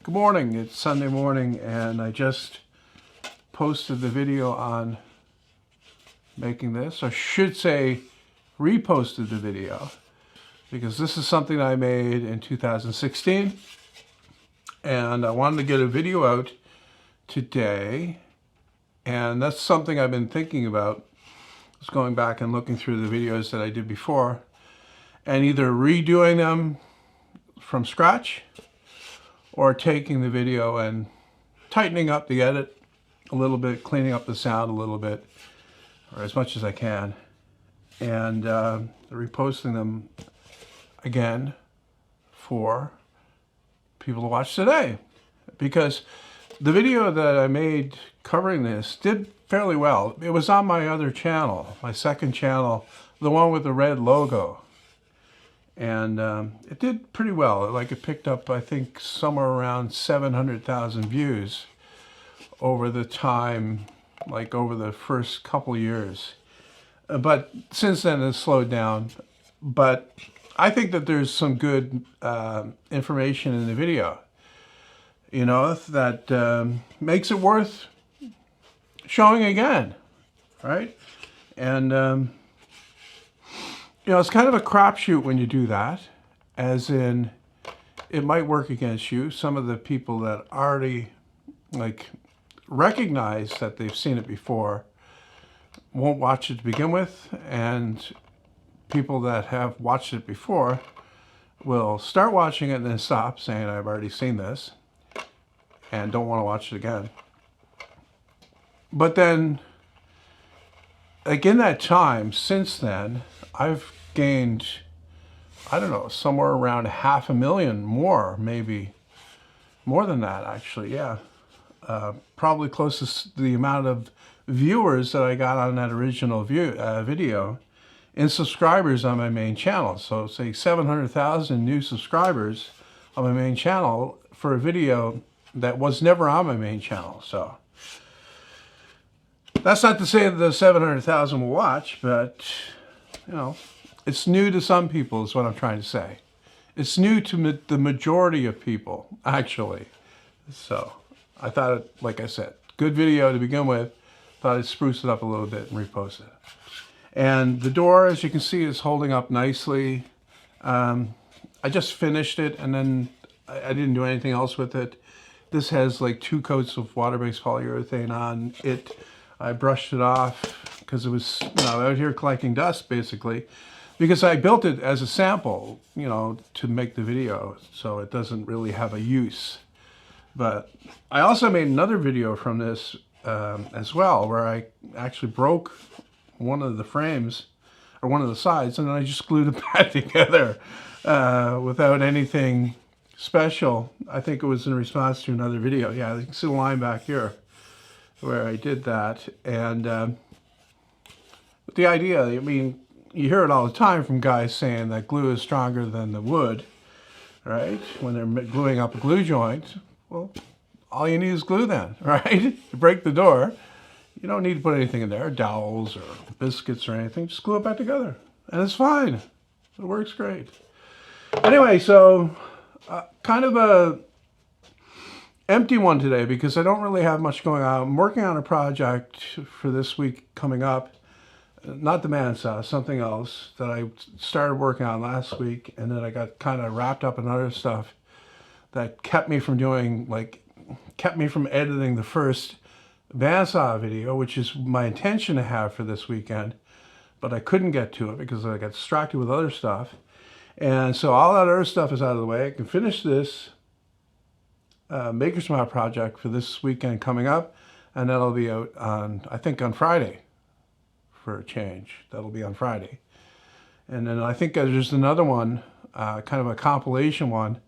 Good morning. It's Sunday morning, and I just posted the video on making this. I should say reposted the video, because this is something I made in 2016, and I wanted to get a video out today, and that's something I've been thinking about. Just going back and looking through the videos that I did before, and either redoing them from scratch or taking the video and tightening up the edit a little bit, cleaning up the sound a little bit, or as much as I can, and reposting them again for people to watch today. Because the video that I made covering this did fairly well. It was on my other channel, my second channel, the one with the red logo. And it did pretty well. Like, it picked up, I think, somewhere around 700,000 views over the time, like over the first couple years. But since then it's slowed down. But I think that there's some good information in the video, you know, that makes it worth showing again, right? And you know, it's kind of a crapshoot when you do that, as in it might work against you. Some of the people that already recognize that they've seen it before won't watch it to begin with, and people that have watched it before will start watching it and then stop, saying, I've already seen this, and don't want to watch it again. But then, like, in that time, since then, I've gained, I don't know, somewhere around 500,000 more, maybe more than that, actually, yeah. Probably closest to the amount of viewers that I got on that original video in subscribers on my main channel. So say 700,000 new subscribers on my main channel for a video that was never on my main channel. So that's not to say that the 700,000 will watch, but you know, it's new to some people is what I'm trying to say. It's new to the majority of people, actually. So I thought it, like I said, good video to begin with. Thought I'd spruce it up a little bit and repost it. And the door, as you can see, is holding up nicely. I just finished it, and then I didn't do anything else with it. This has like 2 coats of water-based polyurethane on it. I brushed it off because it was, you know, out here collecting dust, basically, because I built it as a sample, you know, to make the video, so it doesn't really have a use. But I also made another video from this as well, where I actually broke one of the frames, or one of the sides, and then I just glued it back together without anything special. I think it was in response to another video. Yeah, you can see the line back here where I did that. And the idea, I mean, you hear it all the time from guys saying that glue is stronger than the wood, right? When they're gluing up a glue joint. Well, all you need is glue then, right? To break the door, you don't need to put anything in there, dowels or biscuits or anything. Just glue it back together, and it's fine. It works great. Anyway, so kind of a empty one today, because I don't really have much going on. I'm working on a project for this week coming up. Not the bandsaw, something else that I started working on last week, and then I got kind of wrapped up in other stuff that kept me from doing, kept me from editing the first bandsaw video, which is my intention to have for this weekend, but I couldn't get to it because I got distracted with other stuff. And so all that other stuff is out of the way. I can finish this Maker Smart project for this weekend coming up, and that'll be out on, I think, on Friday for a change. That'll be on Friday. And then I think there's another one, kind of a compilation one,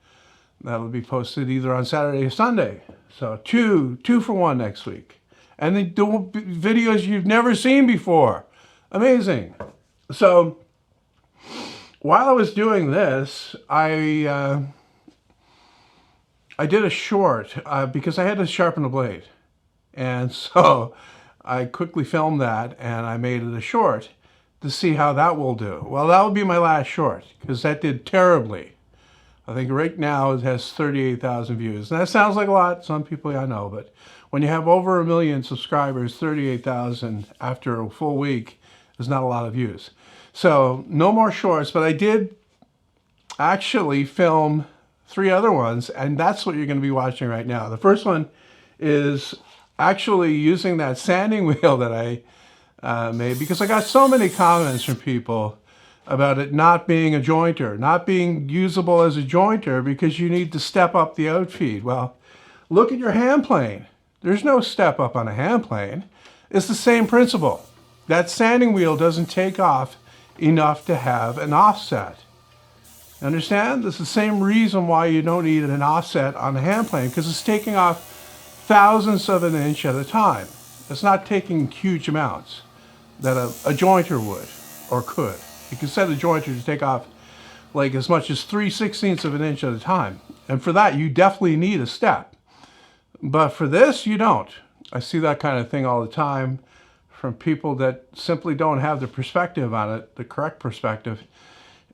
that'll be posted either on Saturday or Sunday. So two for one next week. And they do videos you've never seen before. Amazing. So while I was doing this, I did a short because I had to sharpen the blade. And so I quickly filmed that, and I made it a short to see how that will do. Well, that will be my last short, because that did terribly I think right now it has 38,000 views. And that sounds like a lot, some people I know, but when you have over 1 million subscribers, 38,000 after a full week is not a lot of views. So no more shorts, but I did actually film 3 other ones, and that's what you're going to be watching right now. The first one is actually using that sanding wheel that I made, because I got so many comments from people about it not being a jointer, not being usable as a jointer because you need to step up the outfeed. Well, look at your hand plane. There's no step up on a hand plane. It's the same principle. That sanding wheel doesn't take off enough to have an offset. Understand? This is the same reason why you don't need an offset on a hand plane, because it's taking off thousandths of an inch at a time. It's not taking huge amounts that a jointer would or could. You can set a jointer to take off like as much as 3/16 of an inch at a time. And for that, you definitely need a step. But for this, you don't. I see that kind of thing all the time from people that simply don't have the perspective on it, the correct perspective.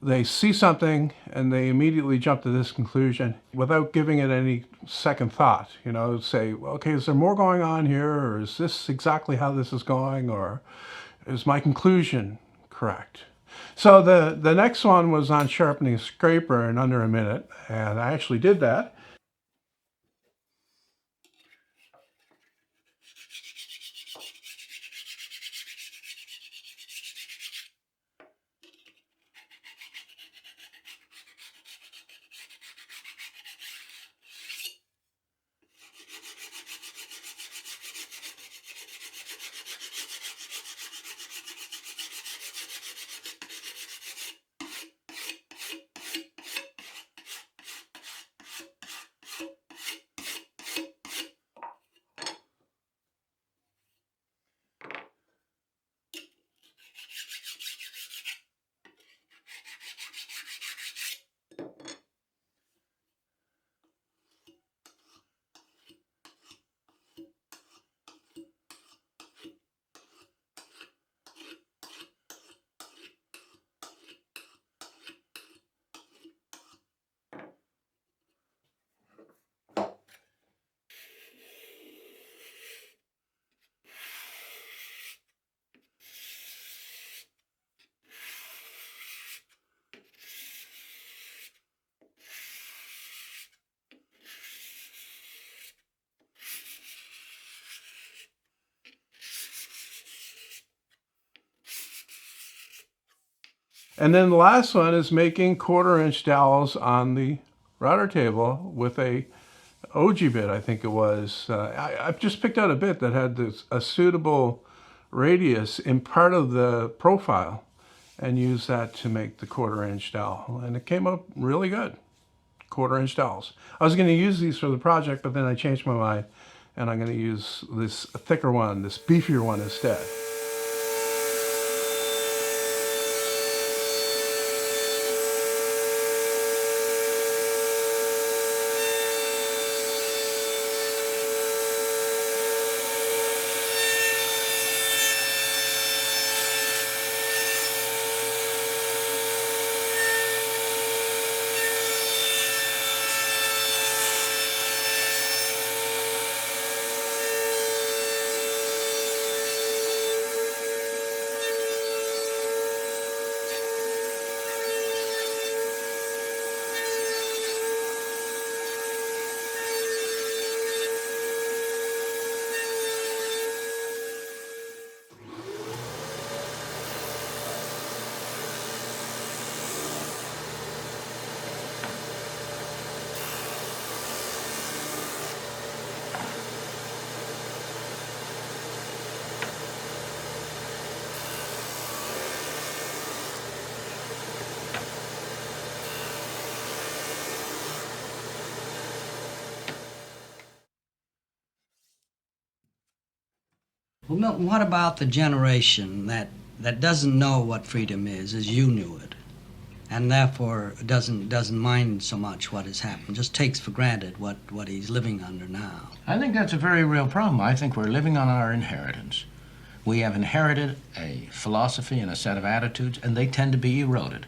They see something and they immediately jump to this conclusion without giving it any second thought. You know, say, well, okay, is there more going on here? Or is this exactly how this is going? Or is my conclusion correct? So the next one was on sharpening a scraper in under a minute, and I actually did that. And then the last one is making 1/4 inch dowels on the router table with a OG bit, I think it was. I've just picked out a bit that had a suitable radius in part of the profile and used that to make the 1/4 inch dowel. And it came up really good, 1/4 inch dowels. I was going to use these for the project, but then I changed my mind and I'm going to use this thicker one, this beefier one instead. Well, Milton, what about the generation that doesn't know what freedom is as you knew it, and therefore doesn't mind so much what has happened, just takes for granted what he's living under now? I think that's a very real problem. I think we're living on our inheritance. We have inherited a philosophy and a set of attitudes, and they tend to be eroded.